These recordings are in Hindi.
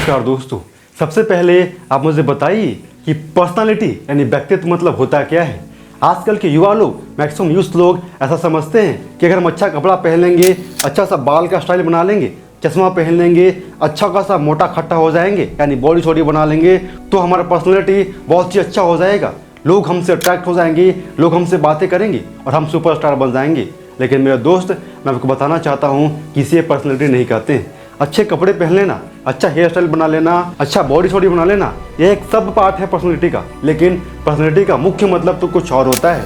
नमस्कार दोस्तों, सबसे पहले आप मुझे बताइए कि पर्सनालिटी यानी व्यक्तित्व मतलब होता क्या है। आजकल के युवा लोग, मैक्सिमम यूथ लोग ऐसा समझते हैं कि अगर हम अच्छा कपड़ा पहन लेंगे, अच्छा सा बाल का स्टाइल बना लेंगे, चश्मा पहन लेंगे, अच्छा खासा मोटा खट्टा हो जाएंगे यानी बॉडी छोटी बना लेंगे तो हमारा पर्सनालिटी बहुत ही अच्छा हो जाएगा, लोग हमसे अट्रैक्ट हो जाएंगे, लोग हमसे बातें करेंगे और हम सुपरस्टार बन जाएंगे। लेकिन मेरे दोस्त, मैं आपको बताना चाहता हूँ कि इसे पर्सनालिटी नहीं कहते हैं। अच्छे कपड़े पहन लेना, अच्छा हेयर स्टाइल बना लेना, अच्छा बॉडी छोटी बना लेना, यह एक सब पार्ट है पर्सनालिटी का। लेकिन पर्सनालिटी का मुख्य मतलब तो कुछ और होता है।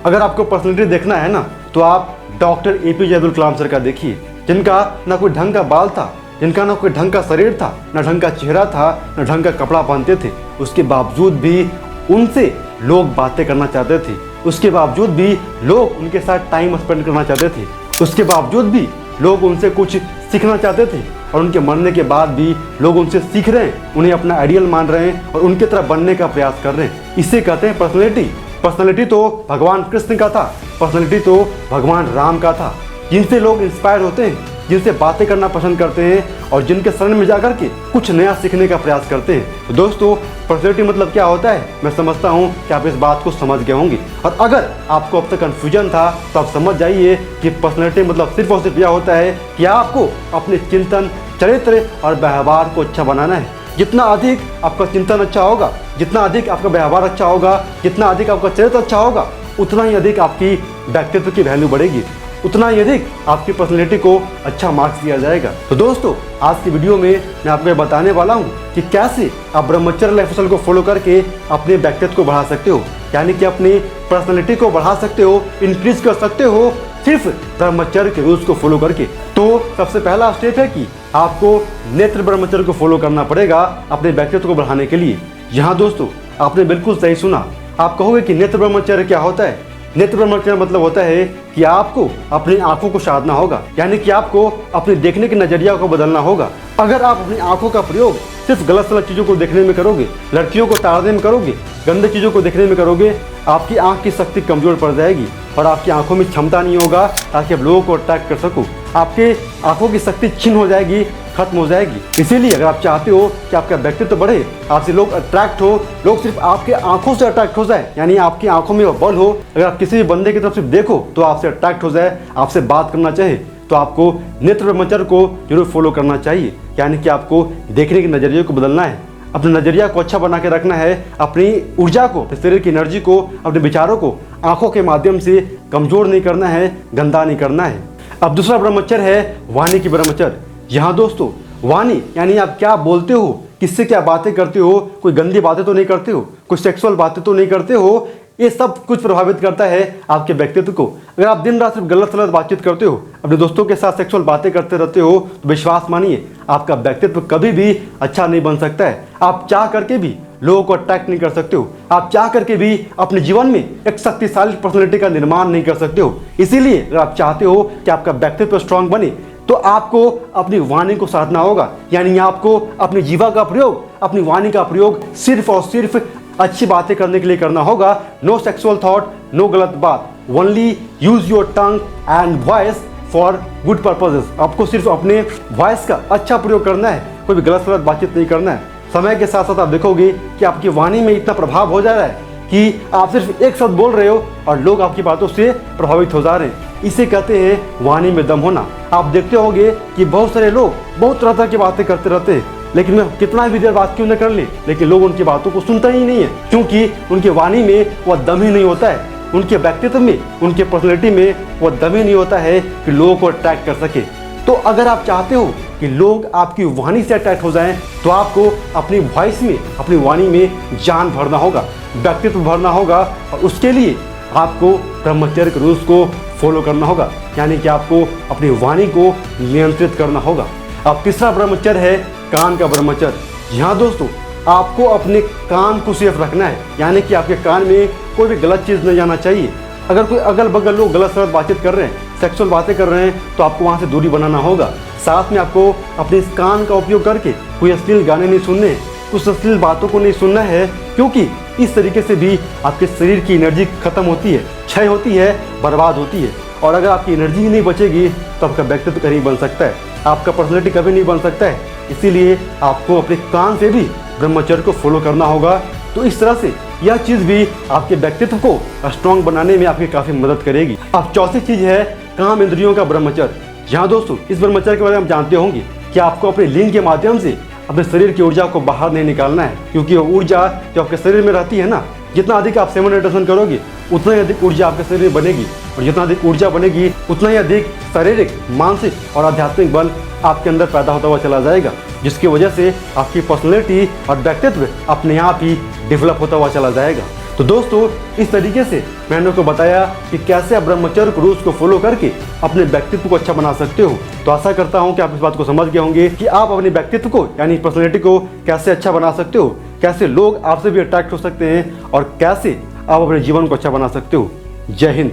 अगर आपको पर्सनालिटी देखना है ना, तो आप doctor APJ Abdul Kalam sir का देखिए, जिनका ना कोई ढंग का बाल था, जिनका ना कोई ढंग का शरीर था, ना ढंग का चेहरा था, ना ढंग का कपड़ा पहनते थे। उसके बावजूद भी उनसे लोग बातें करना चाहते थे, उसके बावजूद भी लोग उनके साथ टाइम स्पेंड करना चाहते थे, उसके बावजूद भी लोग उनसे कुछ सीखना चाहते थे। और उनके मरने के बाद भी लोग उनसे सीख रहे हैं, उन्हें अपना आइडियल मान रहे हैं और उनके तरह बनने का प्रयास कर रहे हैं। इसे कहते हैं पर्सनैलिटी। पर्सनैलिटी तो भगवान कृष्ण का था, पर्सनैलिटी तो भगवान राम का था, जिनसे लोग इंस्पायर होते हैं, जिनसे बातें करना पसंद करते हैं और जिनके शरण में जाकर के कुछ नया सीखने का प्रयास करते हैं। तो दोस्तों, पर्सनैलिटी मतलब क्या होता है, मैं समझता हूँ कि आप इस बात को समझ गए होंगे। और अगर आपको अब तक कन्फ्यूजन था तो आप समझ जाइए कि पर्सनैलिटी मतलब सिर्फ और सिर्फ यह होता है कि आपको अपने चिंतन, चरित्र और व्यवहार को अच्छा बनाना है। जितना अधिक आपका चिंतन अच्छा होगा, जितना अधिक आपका व्यवहार अच्छा होगा, जितना अधिक आपका चरित्र अच्छा होगा, उतना ही अधिक आपकी व्यक्तित्व की वैल्यू बढ़ेगी, उतना ही अधिक आपकी पर्सनैलिटी को अच्छा मार्क्स दिया जाएगा। तो दोस्तों, आज की वीडियो में मैं आपको बताने वाला हूँ कि कैसे आप ब्रह्मचर्य लाइफस्टाइल को फॉलो करके अपने व्यक्तित्व को बढ़ा सकते हो, यानी कि अपनी पर्सनैलिटी को बढ़ा सकते हो, इंक्रीज कर सकते हो सिर्फ ब्रह्मचर्य के रूल्स को फॉलो करके। तो सबसे पहला स्टेप है कि आपको नेत्र ब्रह्मचर्य को फॉलो करना पड़ेगा अपने व्यक्तित्व को बढ़ाने के लिए। यहाँ दोस्तों, आपने बिल्कुल सही सुना। आप कहोगे कि नेत्र ब्रह्मचर्य क्या होता है। नेत्र ब्रह्मचर्य मतलब होता है कि आपको अपनी आंखों को साधना होगा, यानी कि आपको अपने देखने के नजरिया को बदलना होगा। अगर आप अपनी आंखों का प्रयोग सिर्फ गलत सलत चीज़ों को देखने में करोगे, लड़कियों को ताड़ने में करोगे, गंदे चीज़ों को देखने में करोगे, आपकी आंख की शक्ति कमजोर पड़ जाएगी और आपकी आंखों में क्षमता नहीं होगा ताकि आप लोगों को अट्रैक्ट कर सको। आपके आंखों की शक्ति क्षीण हो जाएगी, खत्म हो जाएगी। इसीलिए अगर आप चाहते हो कि आपका व्यक्तित्व बढ़े, आपसे लोग अट्रैक्ट हो, लोग सिर्फ आपके आंखों से अट्रैक्ट हो जाए, यानी आपकी आंखों में वो बल हो, अगर आप किसी भी बंदे की तरफ सिर्फ देखो तो आपसे अट्रैक्ट हो जाए, आपसे बात करना चाहे, तो आपको नेत्र ब्रह्मचर्य को जरूर फॉलो करना चाहिए। यानी कि आपको देखने के नजरिए को बदलना है, अपने नजरिया को अच्छा बना के रखना है, अपनी ऊर्जा को, शरीर की एनर्जी को, अपने विचारों को आंखों के माध्यम से कमजोर नहीं करना है, गंदा नहीं करना है। अब दूसरा ब्रह्मचर्य है वाणी की ब्रह्मचर्य। यहाँ दोस्तों, वाणी यानी आप क्या बोलते हो, किससे क्या बातें करते हो, कोई गंदी बातें तो नहीं करते हो, कोई सेक्सुअल बातें तो नहीं करते हो। ये सब कुछ प्रभावित करता है आपके व्यक्तित्व को। अगर आप दिन रात सिर्फ गलत सलत बातचीत करते हो, अपने दोस्तों के साथ सेक्सुअल बातें करते रहते हो, तो विश्वास मानिए आपका व्यक्तित्व कभी भी अच्छा नहीं बन सकता है। आप चाह करके भी लोगों को अट्रैक्ट नहीं कर सकते हो, आप चाह करके भी अपने जीवन में एक शक्तिशाली पर्सनैलिटी का निर्माण नहीं कर सकते हो। इसीलिए अगर आप चाहते हो कि आपका व्यक्तित्व स्ट्रांग बने, तो आपको अपनी वाणी को साधना होगा, यानी आपको अपनी जीवा का प्रयोग, अपनी वाणी का प्रयोग सिर्फ और सिर्फ अच्छी बातें करने के लिए करना होगा। नो सेक्सुअल थॉट, नो गलत बात, only use your tongue and voice for good purposes. आपको सिर्फ अपने वॉइस का अच्छा प्रयोग करना है, कोई भी गलत सलत बातचीत नहीं करना है। समय के साथ साथ आप देखोगे कि आपकी वाणी में इतना प्रभाव हो जा रहा है कि आप सिर्फ एक शब्द बोल रहे हो और लोग आपकी बातों से प्रभावित हो जा रहे हैं। इसे कहते हैं वाणी में दम होना। आप देखते होंगे कि बहुत सारे लोग बहुत तरह तरह की बातें करते रहते हैं, लेकिन मैं कितना भी देर बात क्यों न कर ले, लेकिन लोग उनकी बातों को सुनता ही नहीं है, क्योंकि उनकी वाणी में वह दम ही नहीं होता है, उनके व्यक्तित्व में, उनके पर्सनैलिटी में वह दम ही नहीं होता है कि लोगों को अट्रैक्ट कर सके। तो अगर आप चाहते हो कि लोग आपकी वाणी से अट्रैक्ट हो जाएं, तो आपको अपनी वॉइस में, अपनी वाणी में जान भरना होगा, व्यक्तित्व भरना होगा। और उसके लिए आपको ब्रह्मचर्य के रूल्स को फॉलो करना होगा, यानी कि आपको अपनी वाणी को नियंत्रित करना होगा। अब तीसरा ब्रह्मचर्य है कान का ब्रह्मचर्य। यहाँ दोस्तों, आपको अपने कान को सेफ रखना है, यानी कि आपके कान में कोई भी गलत चीज़ नहीं जाना चाहिए। अगर कोई अगल बगल लोग गलत सलत बातचीत कर रहे हैं, सेक्सुअल बातें कर रहे हैं, तो आपको वहाँ से दूरी बनाना होगा। साथ में आपको अपने इस कान का उपयोग करके कोई अश्लील गाने नहीं सुनने हैं, कुछ अश्लील बातों को नहीं सुनना है, क्योंकि इस तरीके से भी आपके शरीर की एनर्जी खत्म होती है, क्षय होती है, बर्बाद होती है। और अगर आपकी एनर्जी ही नहीं बचेगी तो आपका व्यक्तित्व कहीं बन सकता है, आपका पर्सनैलिटी कभी नहीं बन सकता है। इसीलिए आपको अपने काम से भी ब्रह्मचर्य को फॉलो करना होगा। तो इस तरह से यह चीज़ भी आपके व्यक्तित्व को स्ट्रांग बनाने में आपकी काफ़ी मदद करेगी। अब चौथी चीज़ है काम इंद्रियों का ब्रह्मचर्य। जहाँ दोस्तों इस ब्रह्मचर्य के बारे में आप जानते होंगे कि आपको अपने लिंग के माध्यम से अपने शरीर की ऊर्जा को बाहर नहीं निकालना है, क्योंकि वो ऊर्जा जो आपके शरीर में रहती है ना, जितना अधिक आप सेवन मेडिटेशन करोगे उतना ही अधिक ऊर्जा आपके शरीर में बनेगी, और जितना अधिक ऊर्जा बनेगी उतना ही अधिक शारीरिक, मानसिक और आध्यात्मिक बल आपके अंदर पैदा होता हुआ चला जाएगा, जिसकी वजह से आपकी पर्सनैलिटी और व्यक्तित्व अपने आप ही डेवलप होता हुआ चला जाएगा। तो दोस्तों इस तरीके से मैंने आपको बताया कि कैसे आप ब्रह्मचर्य रूल्स को फॉलो करके अपने व्यक्तित्व को अच्छा बना सकते हो। तो आशा करता हूं कि आप इस बात को समझ गए होंगे कि आप अपने व्यक्तित्व को यानी पर्सनैलिटी को कैसे अच्छा बना सकते हो, कैसे लोग आपसे भी अट्रैक्ट हो सकते हैं और कैसे आप अपने जीवन को अच्छा बना सकते हो। जय हिंद।